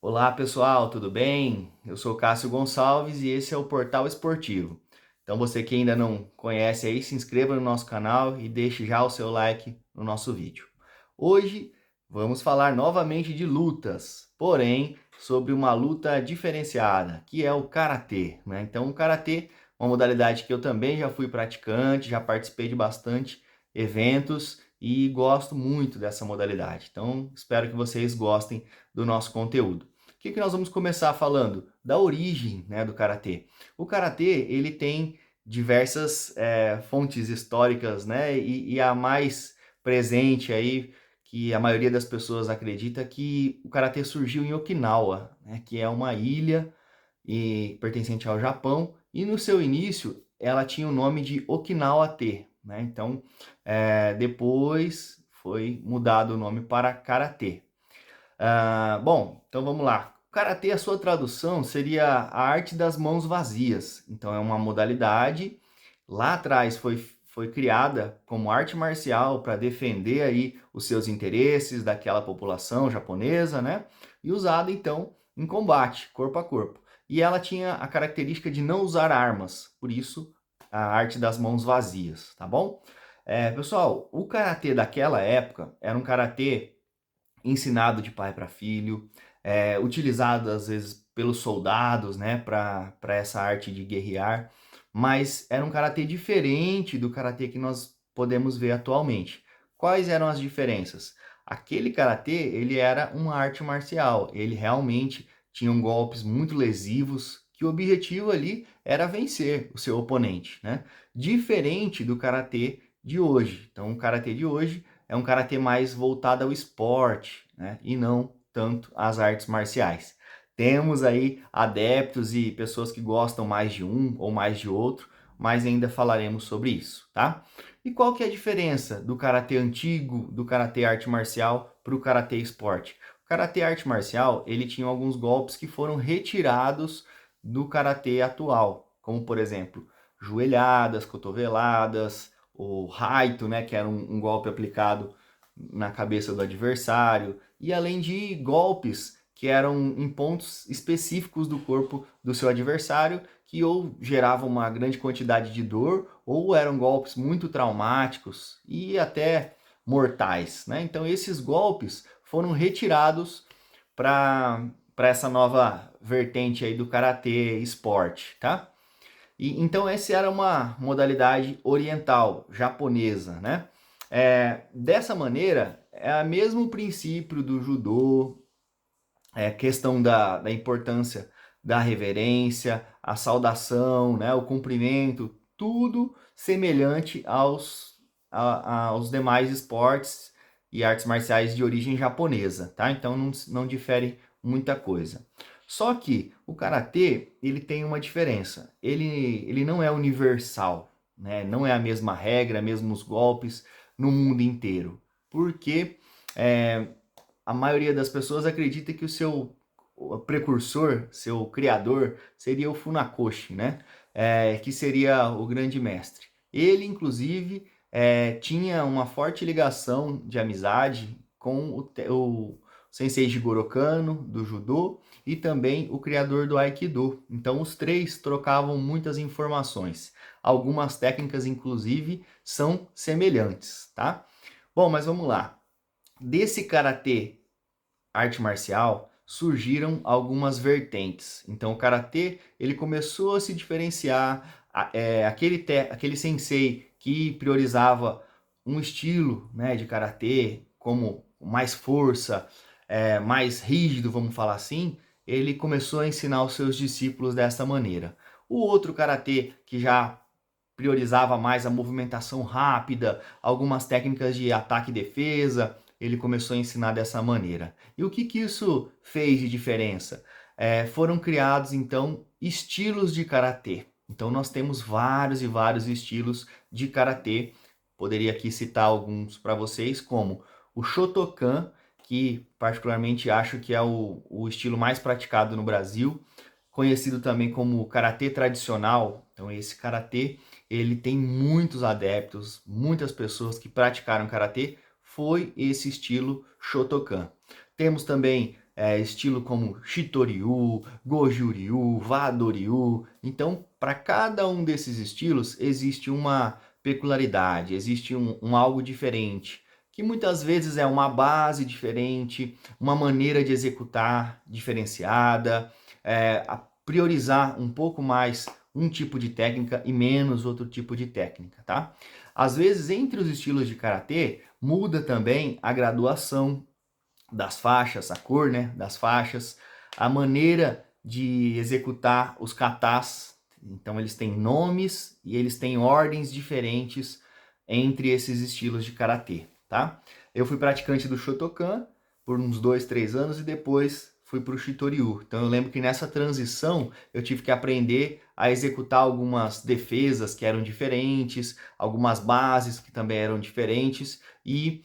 Olá pessoal, tudo bem? Eu sou Cássio Gonçalves e esse é o Portal Esportivo. Então você que ainda não conhece aí, se inscreva no nosso canal e deixe já o seu like no nosso vídeo. Hoje vamos falar novamente de lutas, porém sobre uma luta diferenciada, que é o Karatê, né? Então o Karatê é uma modalidade que eu também já fui praticante, já participei de bastante eventos e gosto muito dessa modalidade. Então espero que vocês gostem do nosso conteúdo. O que nós vamos começar falando? Da origem, né, do karatê. O karatê ele tem diversas fontes históricas, né, e a mais presente aí que a maioria das pessoas acredita que o karatê surgiu em Okinawa, né, que é uma ilha e pertencente ao Japão, e no seu início ela tinha o nome de Okinawa-te, né? Então depois foi mudado o nome para karatê. Bom, então vamos lá. O karatê, a sua tradução seria a arte das mãos vazias. Então é uma modalidade, lá atrás foi criada como arte marcial para defender aí os seus interesses daquela população japonesa, né? E usada então em combate, corpo a corpo. E ela tinha a característica de não usar armas, por isso a arte das mãos vazias, tá bom? Pessoal, o karatê daquela época era um karatê ensinado de pai para filho, utilizado às vezes pelos soldados, né, para essa arte de guerrear, mas era um karatê diferente do karatê que nós podemos ver atualmente. Quais eram as diferenças? Aquele karatê, ele era uma arte marcial, ele realmente tinha golpes muito lesivos, que o objetivo ali era vencer o seu oponente, né? Diferente do karatê de hoje. Então, o karatê de hoje é um karatê mais voltado ao esporte, né? E não tanto às artes marciais. Temos aí adeptos e pessoas que gostam mais de um ou mais de outro, mas ainda falaremos sobre isso, tá? E qual que é a diferença do karatê antigo, do karatê arte marcial para o karatê esporte? O karatê arte marcial, ele tinha alguns golpes que foram retirados do karatê atual, como por exemplo, joelhadas, cotoveladas, o raito, né, que era um golpe aplicado na cabeça do adversário, e além de golpes que eram em pontos específicos do corpo do seu adversário, que ou geravam uma grande quantidade de dor, ou eram golpes muito traumáticos e até mortais, né? Então esses golpes foram retirados para essa nova vertente aí do karatê esporte, tá? E, então essa era uma modalidade oriental, japonesa, né? Dessa maneira, é o mesmo princípio do judô, questão da importância da reverência, a saudação, né, o cumprimento, tudo semelhante aos demais esportes e artes marciais de origem japonesa, tá? Então não difere muita coisa. Só que o karatê, ele tem uma diferença. Ele não é universal, né? Não é a mesma regra, mesmos golpes no mundo inteiro. Porque é, a maioria das pessoas acredita que o seu precursor, seu criador, seria o Funakoshi, né? Que seria o grande mestre. Ele, inclusive, tinha uma forte ligação de amizade com o Sensei Jigoro Kano, do Judô, e também o criador do Aikido. Então, os três trocavam muitas informações. Algumas técnicas, inclusive, são semelhantes, tá? Bom, mas vamos lá. Desse karatê arte marcial surgiram algumas vertentes. Então o karatê ele começou a se diferenciar, aquele sensei que priorizava um estilo, né, de karatê como mais força, mais rígido, vamos falar assim, ele começou a ensinar os seus discípulos dessa maneira. O outro karatê que já priorizava mais a movimentação rápida, algumas técnicas de ataque e defesa, ele começou a ensinar dessa maneira. E o que isso fez de diferença? Foram criados, então, estilos de karatê. Então, nós temos vários e vários estilos de karatê. Poderia aqui citar alguns para vocês, como o Shotokan, que particularmente acho que é o estilo mais praticado no Brasil, conhecido também como karatê tradicional. Então, esse karatê ele tem muitos adeptos, muitas pessoas que praticaram karatê, foi esse estilo Shotokan. Temos também estilo como Shitoryu, Goju-ryu, Wado-ryu. Então, para cada um desses estilos existe uma peculiaridade, existe um algo diferente, que muitas vezes é uma base diferente, uma maneira de executar diferenciada, a priorizar um pouco mais um tipo de técnica e menos outro tipo de técnica, tá? Às vezes, entre os estilos de karatê, muda também a graduação das faixas, a cor, né, das faixas, a maneira de executar os katas. Então, eles têm nomes e eles têm ordens diferentes entre esses estilos de karatê, tá? Eu fui praticante do Shotokan por uns 2, 3 anos e depois fui para o Shitoryu. Então eu lembro que nessa transição eu tive que aprender a executar algumas defesas que eram diferentes, algumas bases que também eram diferentes e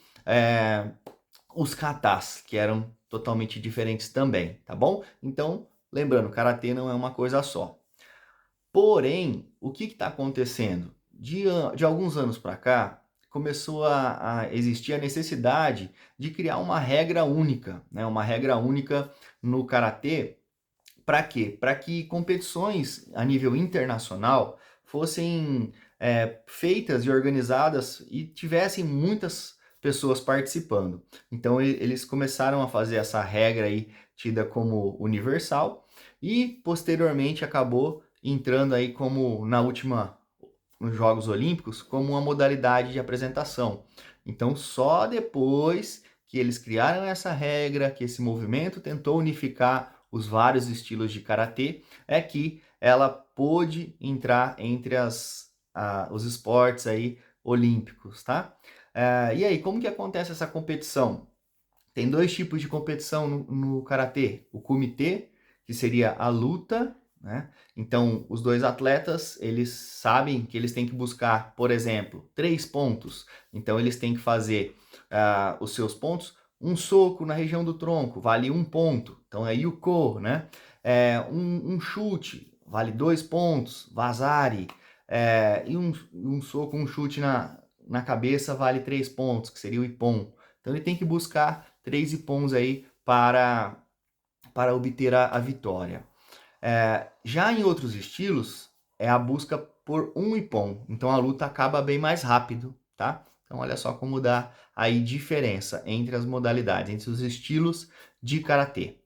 os katas que eram totalmente diferentes também, tá bom? Então, lembrando, karatê não é uma coisa só. Porém, o que está acontecendo? De alguns anos para cá, começou a existir a necessidade de criar uma regra única, né? Uma regra única no karatê. Para quê? Para que competições a nível internacional fossem feitas e organizadas e tivessem muitas pessoas participando. Então eles começaram a fazer essa regra aí tida como universal e posteriormente acabou entrando aí como nos Jogos Olímpicos como uma modalidade de apresentação. Então só depois que eles criaram essa regra, que esse movimento tentou unificar os vários estilos de karatê, é que ela pôde entrar entre os esportes aí olímpicos, tá? E aí, como que acontece essa competição? Tem dois tipos de competição no karatê: o kumite, que seria a luta, né? Então, os dois atletas, eles sabem que eles têm que buscar, por exemplo, 3 pontos. Então, eles têm que fazer os seus pontos. Um soco na região do tronco vale 1 ponto, então é yuko, né? Um chute vale 2 pontos, vazari. E um soco, um chute na cabeça vale 3 pontos, que seria o ippon. Então ele tem que buscar 3 ippons aí para obter a vitória. Já em outros estilos, é a busca por um ippon. Então a luta acaba bem mais rápido, tá? Então olha só como dá aí diferença entre as modalidades, entre os estilos de karatê.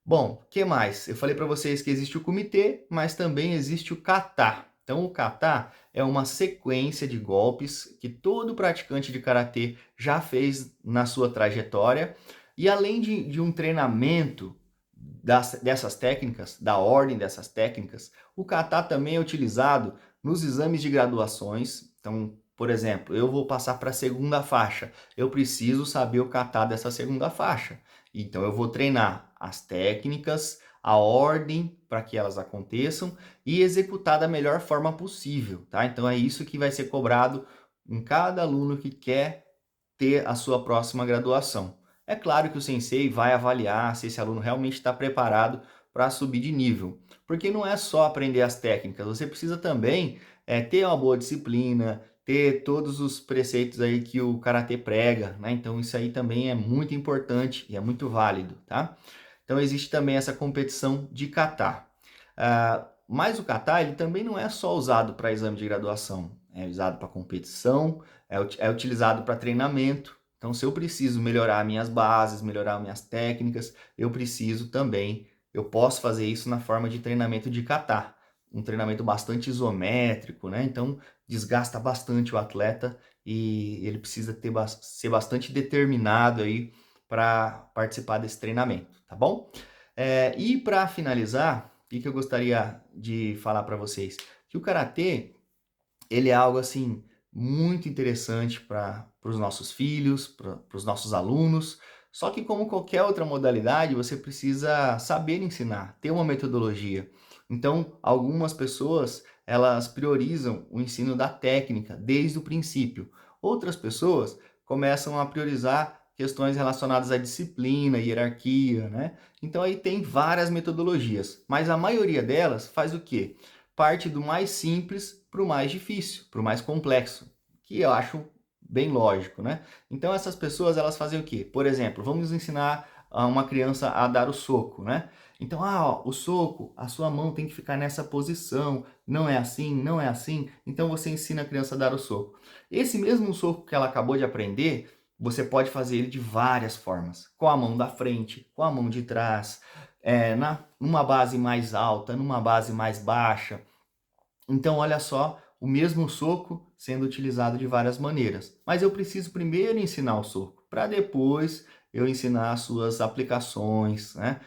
Bom, o que mais? Eu falei para vocês que existe o kumite, mas também existe o kata. Então o kata é uma sequência de golpes que todo praticante de karatê já fez na sua trajetória. E além de um treinamento dessas técnicas, da ordem dessas técnicas, o kata também é utilizado nos exames de graduações. Então, por exemplo, eu vou passar para a segunda faixa. Eu preciso saber o kata dessa segunda faixa. Então, eu vou treinar as técnicas, a ordem para que elas aconteçam e executar da melhor forma possível, tá? Então, é isso que vai ser cobrado em cada aluno que quer ter a sua próxima graduação. É claro que o sensei vai avaliar se esse aluno realmente está preparado para subir de nível, porque não é só aprender as técnicas, você precisa também ter uma boa disciplina, ter todos os preceitos aí que o karatê prega, né? Então isso aí também é muito importante e é muito válido, tá? Então existe também essa competição de kata. Mas o kata ele também não é só usado para exame de graduação, é usado para competição, é utilizado para treinamento. Então, se eu preciso melhorar minhas bases, melhorar minhas técnicas, eu posso fazer isso na forma de treinamento de kata. Um treinamento bastante isométrico, né? Então, desgasta bastante o atleta e ele precisa ser bastante determinado aí para participar desse treinamento, tá bom? E para finalizar, o que eu gostaria de falar para vocês? Que o karatê, ele é algo assim muito interessante para os nossos filhos, para os nossos alunos. Só que como qualquer outra modalidade, você precisa saber ensinar, ter uma metodologia. Então, algumas pessoas, elas priorizam o ensino da técnica desde o princípio. Outras pessoas começam a priorizar questões relacionadas à disciplina, hierarquia, né? Então aí tem várias metodologias, mas a maioria delas faz o quê? Parte do mais simples para o mais difícil, para o mais complexo, que eu acho bem lógico, né? Então essas pessoas elas fazem o quê? Por exemplo, vamos ensinar uma criança a dar o soco, né? Então, ó, o soco, a sua mão tem que ficar nessa posição, não é assim, não é assim. Então você ensina a criança a dar o soco. Esse mesmo soco que ela acabou de aprender, você pode fazer ele de várias formas. Com a mão da frente, com a mão de trás, numa base mais alta, numa base mais baixa. Então, olha só, o mesmo soco sendo utilizado de várias maneiras. Mas eu preciso primeiro ensinar o soco, para depois eu ensinar as suas aplicações, né?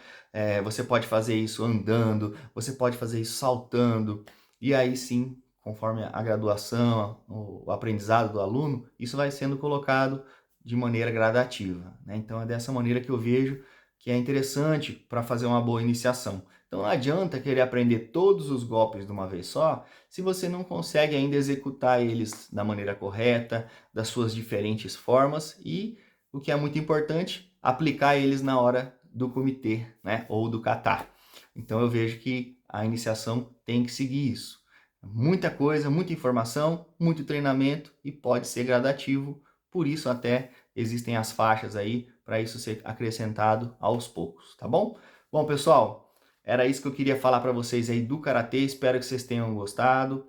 Você pode fazer isso andando, você pode fazer isso saltando, e aí sim, conforme a graduação, o aprendizado do aluno, isso vai sendo colocado de maneira gradativa, né? Então é dessa maneira que eu vejo que é interessante para fazer uma boa iniciação. Então não adianta querer aprender todos os golpes de uma vez só, se você não consegue ainda executar eles da maneira correta, das suas diferentes formas e, o que é muito importante, aplicar eles na hora do comitê, né, ou do kata. Então eu vejo que a iniciação tem que seguir isso. Muita coisa, muita informação, muito treinamento e pode ser gradativo, por isso até existem as faixas aí para isso ser acrescentado aos poucos, tá bom? Bom, pessoal, era isso que eu queria falar para vocês aí do Karatê, espero que vocês tenham gostado.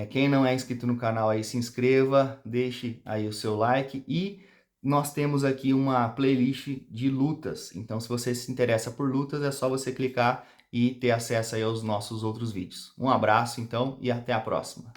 Quem não é inscrito no canal aí, se inscreva, deixe aí o seu like e nós temos aqui uma playlist de lutas. Então, se você se interessa por lutas, é só você clicar e ter acesso aí aos nossos outros vídeos. Um abraço, então, e até a próxima.